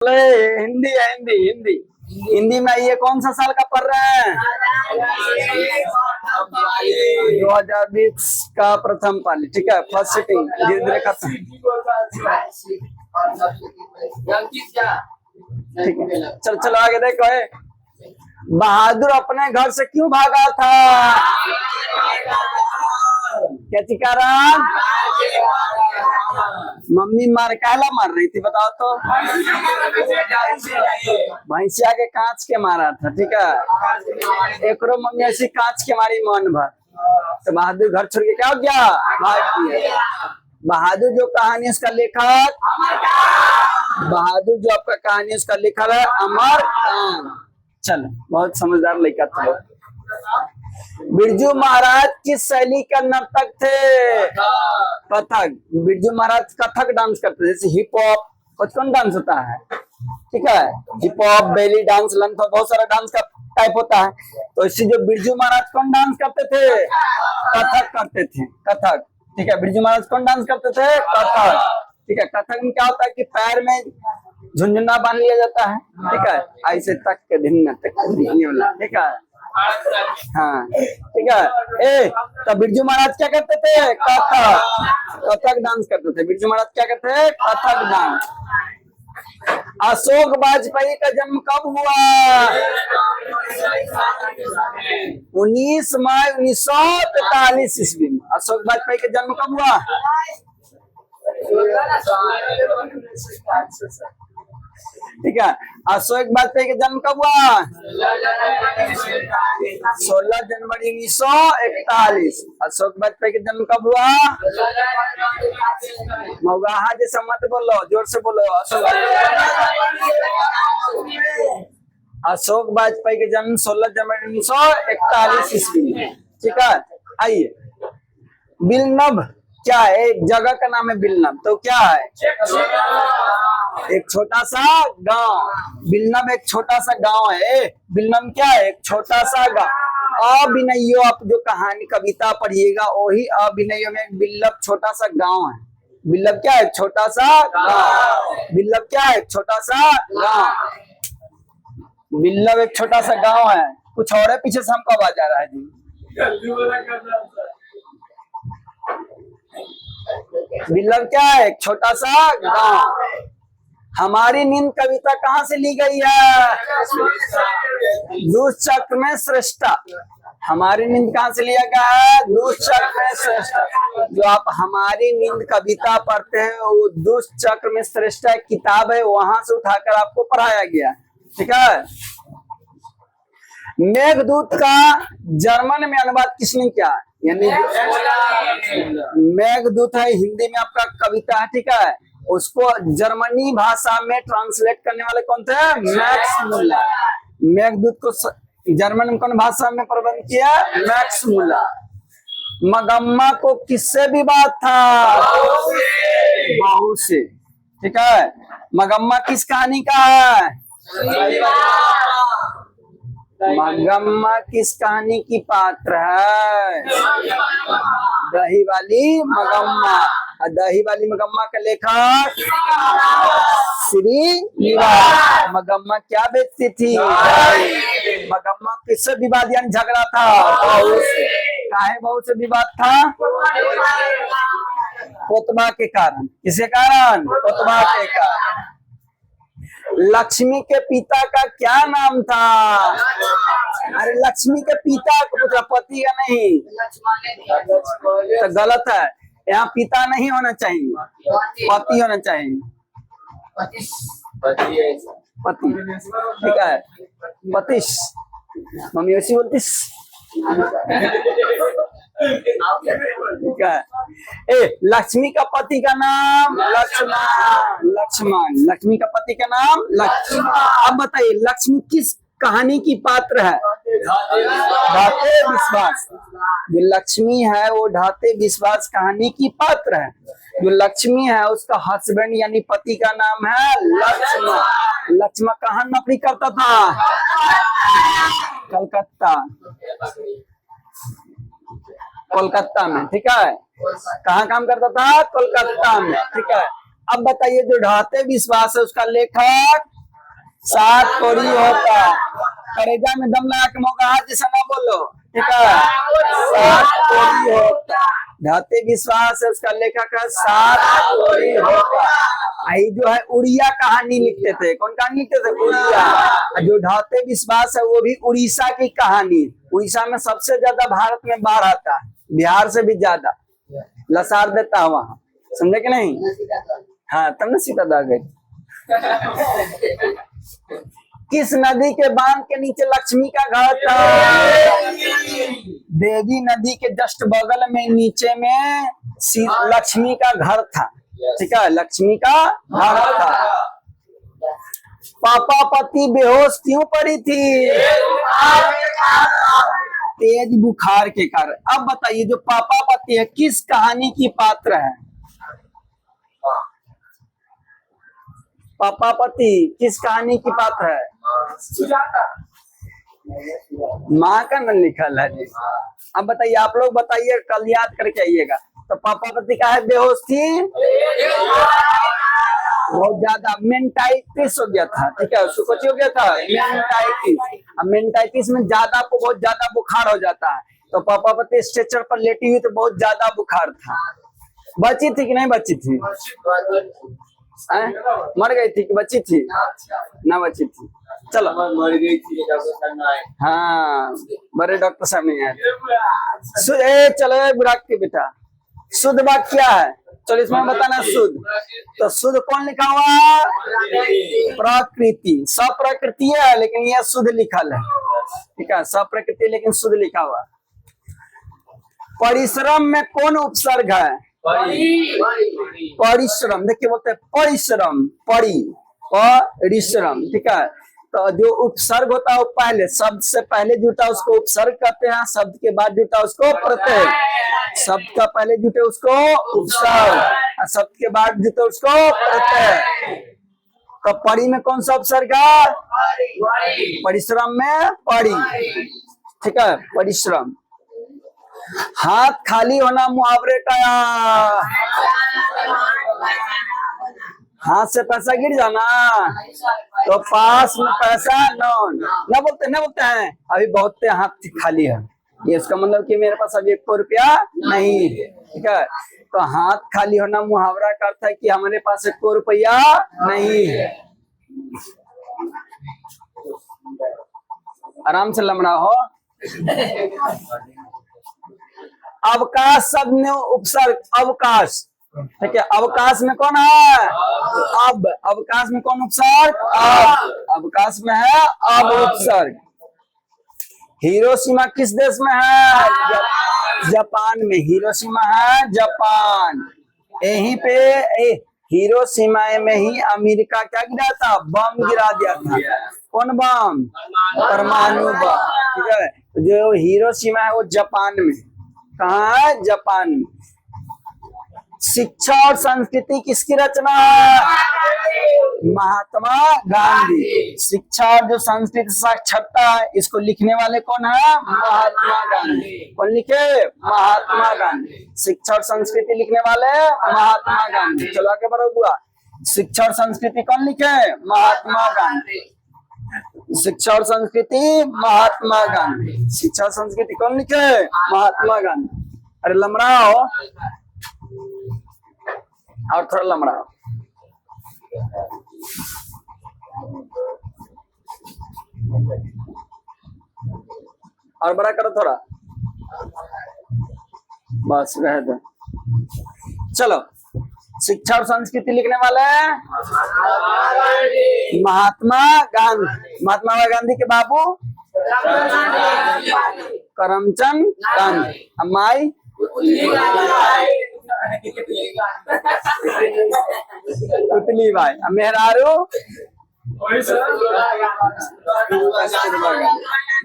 हिंदी है, हिंदी हिंदी हिंदी में ये कौन सा साल का पढ़ रहे हैं? 2020 का प्रथम पाली। ठीक है, फर्स्ट सिटिंग धीरे धीरे खत्म। ठीक है, चल चलो आगे देखो। बहादुर अपने घर से क्यों भागा था? क्या कारण? मम्मी मार काला मार रही थी, बताओ तो। भैंसिया के कांच के मारा था। ठीक है, एक मम्मी ऐसी कांच के मारी मन भर, तो बहादुर घर छोड़ के क्या हो गया? भाग गया। बहादुर जो कहानी उसका लेखक, बहादुर जो आपका कहानी उसका लेखक है अमर कांत। चल, बहुत समझदार लड़का था। बिरजू महाराज किस शैली का नर्तक थे? कथक। बिरजू महाराज कथक डांस करते थे, जैसे हिप हॉप, कौन डांस होता है। ठीक है, हिप हॉप, बेली डांस, लंथ, बहुत सारा डांस का टाइप होता है। तो इससे जो बिरजू महाराज कौन डांस करते थे? कथक करते थे, कथक। ठीक है, बिरजू महाराज कौन डांस करते थे? कथक। ठीक है, कथक में क्या होता है कि पैर में झुंझुना बांध लिया जाता है। ठीक है, ऐसे तक के धिन तक वाला। ठीक है, हाँ ठीक है। तो बिरजू महाराज क्या करते थे? कथक, कथक डांस करते थे। बिरजू महाराज क्या करते थे? कथक डांस। अशोक वाजपेयी का जन्म कब हुआ? 19 मई 1943 ईस्वी में। अशोक वाजपेयी का जन्म कब हुआ? ठीक है, अशोक वाजपेयी का जन्म कब हुआ? 16 जनवरी 1941। अशोक वाजपेयी का जन्म कब हुआ? मौगाहा जैसा मत बोलो, जोर से बोलो। अशोक वाजपेयी का जन्म 16 जनवरी 1941 ईस्वी में। ठीक है, आइए। बिलनभ क्या है? एक जगह का नाम है बिलनभ, तो क्या है? एक छोटा सा गांव। बिलनभ एक छोटा सा गांव है। बिलनभ क्या है? एक छोटा सा गांव। अभिनयो, आप जो कहानी कविता पढ़िएगा वही अभिनयो में बिलनभ छोटा सा गांव है। बिलनभ क्या है? छोटा सा गांव। बिलनभ क्या है? छोटा सा गांव। बिलनभ एक छोटा सा गांव है। कुछ और है, पीछे से हमको आवाज आ रहा है जी। बिलनभ क्या है? एक छोटा सा गांव। हमारी नींद कविता कहाँ से ली गई है? दुष्चक्र में श्रेष्ठा। हमारी नींद कहाँ से लिया गया है? दुष्चक्र में श्रेष्ठा। जो आप हमारी नींद कविता पढ़ते हैं वो दुष्चक्र में श्रेष्ठा एक किताब है, वहां से उठाकर आपको पढ़ाया गया। ठीक है, मेघदूत का जर्मन में अनुवाद किसने किया? यानी मेघदूत है हिंदी में आपका कविता है। ठीक है, उसको जर्मनी भाषा में ट्रांसलेट करने वाले कौन थे? मैक्स मुल्ला। मेघदूत को जर्मन में कौन भाषा में प्रबंध किया? मैक्स मुल्ला। मगम्मा को किससे विवाद था? बहू से। ठीक है, मगम्मा किस कहानी का है? मगम्मा किस कहानी की पात्र है? दही वाली मगम्मा। दही वाली मगम्मा का लेखक श्रीनिवास। मगम्मा क्या बेचती थी? मगम्मा किससे विवाद यानी झगड़ा था? बहू से। काहे बहू से विवाद था? कोतबा के कारण। किसके कारण? कोतबा के कारण। लक्ष्मी के पिता का क्या नाम था? अरे लक्ष्मी के पिता को पूछा, पति का नहीं, तो गलत है। यहाँ पिता नहीं होना चाहिए, पति होना चाहिए। पति। ठीक है, पतिश। मम्मी वैसी बोलतीस। ठीक है, लक्ष्मी का पति का नाम लक्ष्मण। लक्ष्मण, लक्ष्मी का पति का नाम लक्ष्मण। अब बताइए लक्ष्मी किस कहानी की पात्र है? ढाते विश्वास। जो लक्ष्मी है वो ढाते विश्वास कहानी की पात्र है। जो लक्ष्मी है उसका हस्बैंड यानी पति का नाम है लक्ष्मण। लक्ष्मण कहाँ नौकरी करता था? कलकत्ता। कोलकाता में। ठीक है, कहाँ काम करता था? कोलकाता में। ठीक है, अब बताइए जो ढाते विश्वास है उसका लेखक सात कोड़ी होता। करेजा में दम लगा के मौका हाथ जैसा ना बोलो, ठीक है। सात कोड़ी होता, ढाते विश्वास है उसका लेखक है सात कोड़ी होता। आई जो है उड़िया कहानी लिखते थे, कौन कहानी लिखते थे? उड़िया। जो ढाते विश्वास है वो भी उड़ीसा की कहानी। उड़ीसा में सबसे ज्यादा भारत में बाढ़ आता है, बिहार से भी ज्यादा लसार देता है वहां, समझे कि नहीं? हाँ, तब ना सीता दा गई। किस नदी के बांध के नीचे लक्ष्मी का घर था? देवी नदी के जस्ट बगल में नीचे में लक्ष्मी का घर था, ठीक है, लक्ष्मी का घर था। पापा पति बेहोश क्यों पड़ी थी? तेज बुखार के कारण। अब बताइए जो पापा पति है किस कहानी की पात्र है? पापा पति किस कहानी की पात्र है? माँ का न लिखल है जी। अब बताइए, आप लोग बताइए, कल याद करके आइएगा। तो पापा पति का है बेहोश थी, बहुत ज्यादा मेंटाइटिस हो गया था, ठीक है, उसको कुछ हो गया था मेंटाइटिस। अब मेंटाइटिस में ज्यादा को बहुत ज्यादा बुखार हो जाता है, तो पापा पति स्ट्रेचर पर लेटी हुई तो बहुत ज्यादा बुखार था। बची थी कि नहीं बची थी? मर गई थी कि बची थी? ना बची थी। चलो, मर गई थी। हाँ, बड़े डॉक्टर साहब नहीं है। चलो बुराक के बेटा, शुद्ध वाक्य क्या है? चलो इसमें बताना शुद्ध। तो शुद्ध कौन लिखा हुआ? प्रकृति। सब प्रकृति है लेकिन यह शुद्ध लिखल है, ठीक है, सब प्रकृति लेकिन शुद्ध लिखा हुआ। परिश्रम में कौन उपसर्ग है? परिश्रम। देखिए बोलते हैं परिश्रम, परिश्रम, ठीक है। तो जो उपसर्ग होता है वो पहले, शब्द से पहले जुटा उसको उपसर्ग कहते हैं, शब्द के बाद जुटा उसको प्रत्यय। शब्द का पहले जुटे उसको उपसर्ग, शब्द के बाद जुटे उसको प्रत्यय। तो परी में कौन सा उपसर्ग है? परिश्रम में परी, ठीक है, परिश्रम। हाथ खाली होना मुहावरे का, हाथ से पैसा गिर जाना, तो पास में पैसा न बोलते हैं अभी बहुत हाथ खाली है, ये इसका मतलब कि मेरे पास अभी 1 रुपया नहीं है, ठीक है। तो हाथ खाली होना मुहावरा का अर्थ है कि हमारे पास 1 रुपया नहीं है। आराम से लमड़ा हो। अवकाश शब्द में उपसर्ग अवकाश, ठीक है, अवकाश में कौन है? अब। अवकाश में कौन उपसर्ग? अब। अवकाश में है अब उपसर्ग। हिरोशिमा किस देश में है? जापान में। हिरोशिमा है जापान। यहीं पे हिरोशिमा में ही अमेरिका क्या गिरा था? बम गिरा दिया था। कौन बम? परमाणु बम, ठीक है। जो हिरोशिमा है वो जापान में। कहाँ है? जापान में। शिक्षा और संस्कृति किसकी रचना है? महात्मा गांधी। शिक्षा और जो संस्कृति साक्षरता है इसको लिखने वाले कौन है? महात्मा गांधी। कौन लिखे? महात्मा गांधी। शिक्षा और संस्कृति लिखने वाले महात्मा गांधी। चलो आगे बढ़ो बुआ। शिक्षा और संस्कृति कौन लिखे? महात्मा गांधी। शिक्षा और संस्कृति महात्मा गांधी। शिक्षा और संस्कृति कौन लिखे? महात्मा गांधी। अरे लमड़ाओ और थोड़ा लमड़ाओ। और बड़ा करो थोड़ा, बस रह दो। चलो, शिक्षा और संस्कृति लिखने वाले हैं महात्मा गांधी। महात्मा गांधी के बाबू करमचंद गांधी। अम्माई पुतली भाई। मेहरारू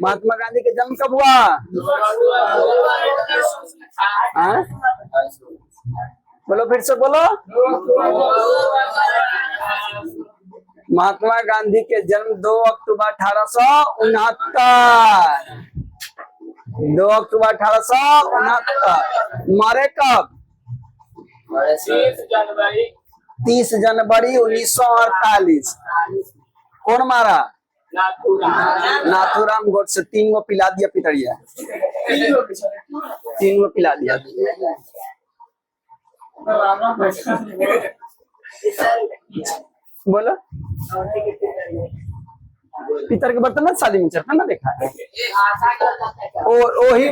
महात्मा गांधी का जन्म कब हुआ? बोलो फिर से बोलो। महात्मा गांधी के जन्म 2 अक्टूबर 1869। 2 अक्टूबर 1869। मरे कब? 30 जनवरी 30 जनवरी 1948। कौन मारा? नाथूराम गोडसे। 3 गो पिला दिया पितरिया, 3 गो पिला दिया। बोलो, पितर के बर्तन में शादी में चढ़ता ना, देखा है वही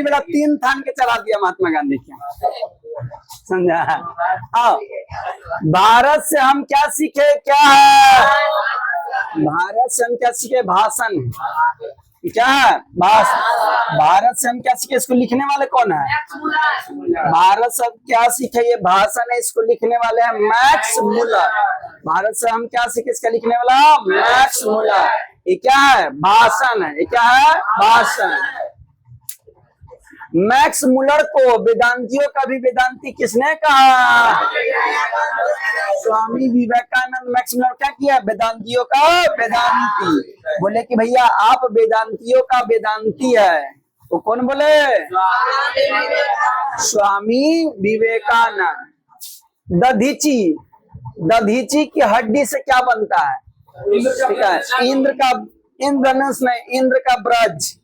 वाला 3 थान के चला दिया महात्मा गांधी के, समझा? हाँ, भारत से हम क्या सीखे? क्या है भारत से हम क्या सीखे? भाषण। क्या है? भाषण। भारत से हम क्या सीखे? इसको लिखने वाले कौन है? भारत से क्या सीखे? ये भाषण है, इसको लिखने वाले हैं मैक्स मुलर। भारत से हम क्या सीखे? इसका लिखने वाला मैक्स मुलर। ये क्या है? भाषण है। ये क्या है? भाषण। मैक्स मुलर को वेदांतियों का भी वेदांती किसने कहा? स्वामी विवेकानंद। मैक्स मुलर क्या किया? वेदांतियों का वेदांती। बोले कि भैया आप वेदांतियों का वेदांती है, तो कौन बोले? स्वामी विवेकानंद। दधीची की हड्डी से क्या बनता है? ठीक है, इंद्रधनुष नहीं, इंद्र का ब्रज।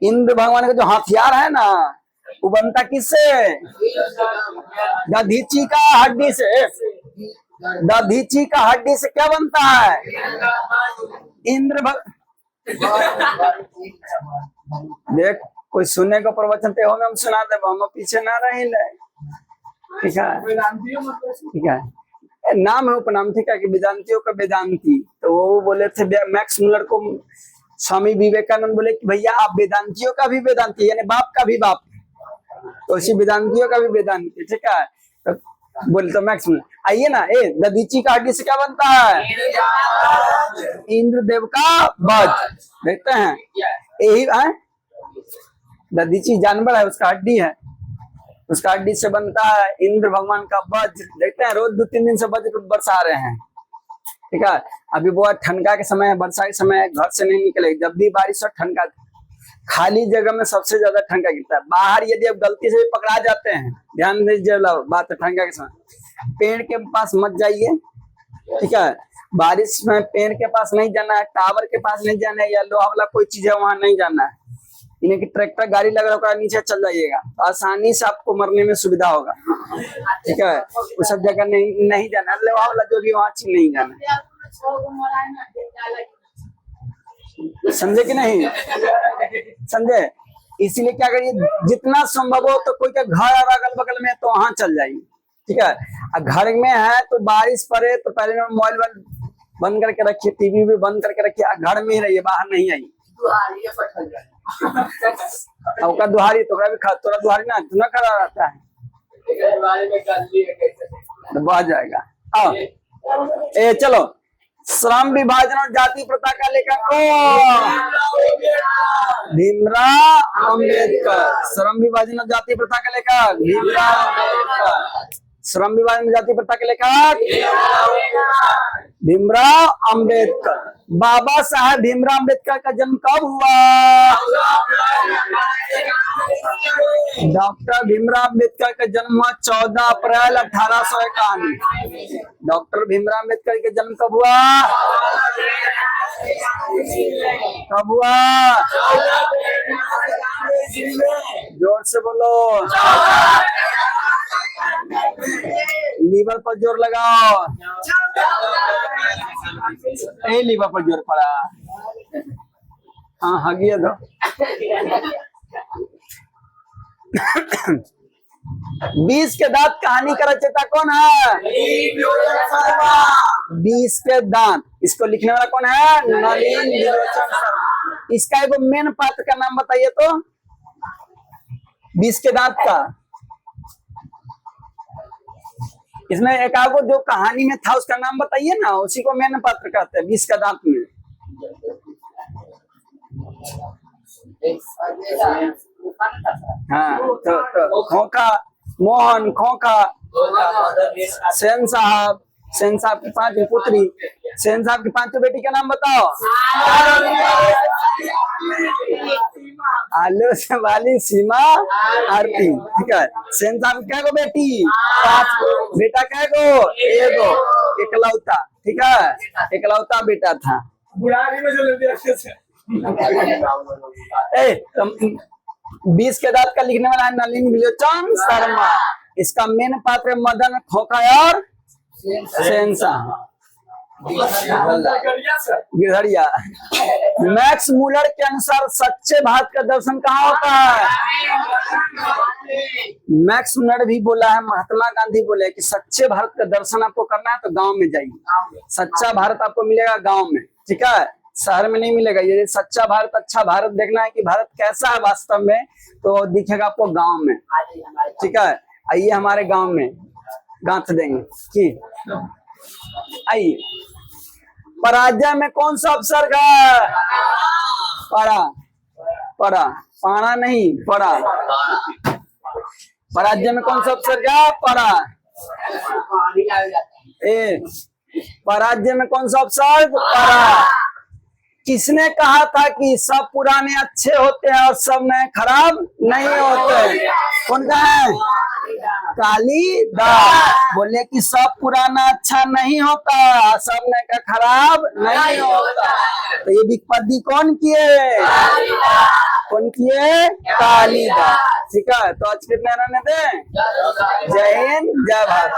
इंद्र भगवान का जो हथियार है ना, वो बनता किससे? दधीची का हड्डी से। दधीची का हड्डी से क्या बनता है? देख, कोई सुनने को प्रवचन ते हम सुना दे, हम पीछे ना रहे। ठीक है, ठीक है, नाम है उपनाम, ठीक है, कि वेदांतियों का वेदांती। तो वो बोले थे मैक्स मुलर को, स्वामी विवेकानंद बोले कि भैया आप वेदांतियों का भी वेदांती, यानी बाप का भी बाप, तो उसी वेदांतियों का भी वेदांती। ठीक है, तो बोले तो मैक्स मुलर। आइए ना, दधीची का हड्डी से क्या बनता है? इंद्रदेव का वज्र। देखते हैं, यही है दधीची जानवर है, उसका हड्डी है, उसका हड्डी से बनता है इंद्र भगवान का वज्र। देखते हैं, रोज 2-3 दिन से वज्र बरसा रहे हैं। ठीक है, अभी बहुत ठंडा के समय है, वर्षा के समय है, घर से नहीं निकले। जब भी बारिश और ठंडा, खाली जगह में सबसे ज्यादा ठंडा गिरता है। बाहर यदि आप गलती से भी पकड़ा जाते हैं, ध्यान दीजिए बात है, ठंडा के समय पेड़ के पास मत जाइए। ठीक है, बारिश में पेड़ के पास नहीं जाना है, टावर के पास नहीं जाना है, या लोहा वाला कोई चीज है वहां नहीं जाना है। इन्हें की ट्रैक्टर गाड़ी लग रहा है, नीचे चल जाइएगा, तो आसानी से आपको मरने में सुविधा होगा। ठीक है, वो सब जगह नहीं जाना, लोहा वाला जो भी वहां चीज नहीं जाना। समझे कि नहीं? समझे? इसीलिए क्या करिए, जितना संभव हो तो कोई का घर अगल बगल में तो वहां चल जाइए। ठीक है, घर में है तो बारिश पड़े तो पहले मोबाइल बंद करके रखिए, टीवी भी बंद करके रखिए, घर में ही रहिए, बाहर नहीं आइए। का दुहारी तो तोरा दुहारी ना इतना खड़ा रहता है, तो बह जाएगा। चलो, श्रम विभाजन और जाति प्रथा का लेखक कौन? भीमराव अम्बेडकर। श्रम विभाजन और जाति प्रथा का लेखक भीमराव अम्बेडकर। श्रम विभाजन जाति प्रथा के लेखक भीमराव अम्बेडकर। बाबा साहब भीमराव अम्बेडकर का जन्म कब हुआ? डॉक्टर भीमराव अम्बेडकर का जन्म हुआ 14 अप्रैल 1851। डॉक्टर भीमराव अम्बेडकर का जन्म कब हुआ? कब हुआ? जोर से बोलो, लीवर पर जोर लगाओ। लीवर पर जोर पड़ा। हाँ, हगिए दो। 20 के दांत कहानी का रचयिता कौन है? 20 के दांत, इसको लिखने वाला कौन है? नलिन विलोचन शर्मा। इसका एक मेन पात्र का नाम बताइए तो, 20 के दांत का। इसमें एक आपको जो कहानी में था उसका नाम बताइए ना, उसी को मेन पात्र कहते हैं 20 का दांत में। हाँ, तो खोखा मोहन, खोखा सेन साहब, सेन साहब की 5 पुत्री। सेन साहब की 5 बेटी का नाम बताओ। आलू से वाली, सीमा, आरती। ठीक है। सेन साहब की क्या गो बेटी? 5। बेटा क्या गो? एगो, इकलौता। ठीक है, इकलौता बेटा था। बुढ़ारी में जो ए 20 के दांत का लिखने वाला है नलिनी विलोचन शर्मा। इसका मेन पात्र मदन खोखा और शहंशाह गिरहरिया। मैक्स मूलर के अनुसार सच्चे भारत का दर्शन कहाँ होता है? मैक्स मूलर भी बोला है, महात्मा गांधी बोले कि सच्चे भारत का दर्शन आपको करना है तो गांव में जाइए। सच्चा भारत आपको मिलेगा गांव में। ठीक है, शहर में नहीं मिलेगा। ये सच्चा भारत, अच्छा भारत देखना है कि भारत कैसा है वास्तव में, तो दिखेगा आपको गांव में। ठीक है, आइए हमारे गांव में गांठ देंगे कि आइए। पराजय में कौन सा उपसर्ग है? परा। परा, पारा नहीं, परा। पराजय में कौन सा उपसर्ग है? परा। ए पराजय में कौन सा उपसर्ग? परा। किसने कहा था कि सब पुराने अच्छे होते हैं और सब नए खराब नहीं होते? कौन कहा है? कालिदास बोले कि सब पुराना अच्छा नहीं होता, सब नए का खराब नहीं होता। तो ये विपत्ति कौन किए? कौन किए? कालिदास। ठीक है, तो आज कितने रहने दें? जय हिंद, जय भारत।